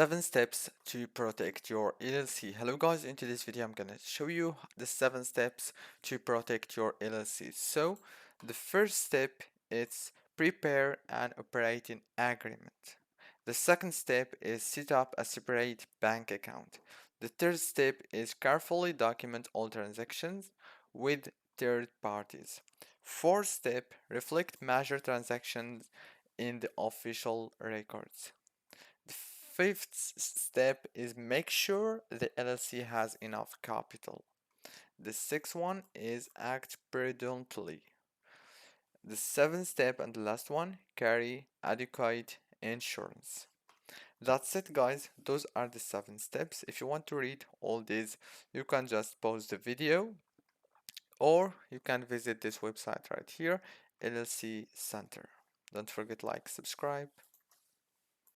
7 steps to protect your LLC. Hello guys, in today's video I'm gonna show you the 7 steps to protect your LLC. So the first step is prepare an operating agreement. The second step is set up a separate bank account. The third step is carefully document all transactions with third parties. Fourth step, reflect major transactions in the official records. The fifth step is make sure the LLC has enough capital. The sixth one is act prudently. The seventh step and the last one, carry adequate insurance. That's it guys, those are the 7 steps. If you want to read all these, you can just pause the video or you can visit this website right here, LLC Center. Don't forget like, subscribe.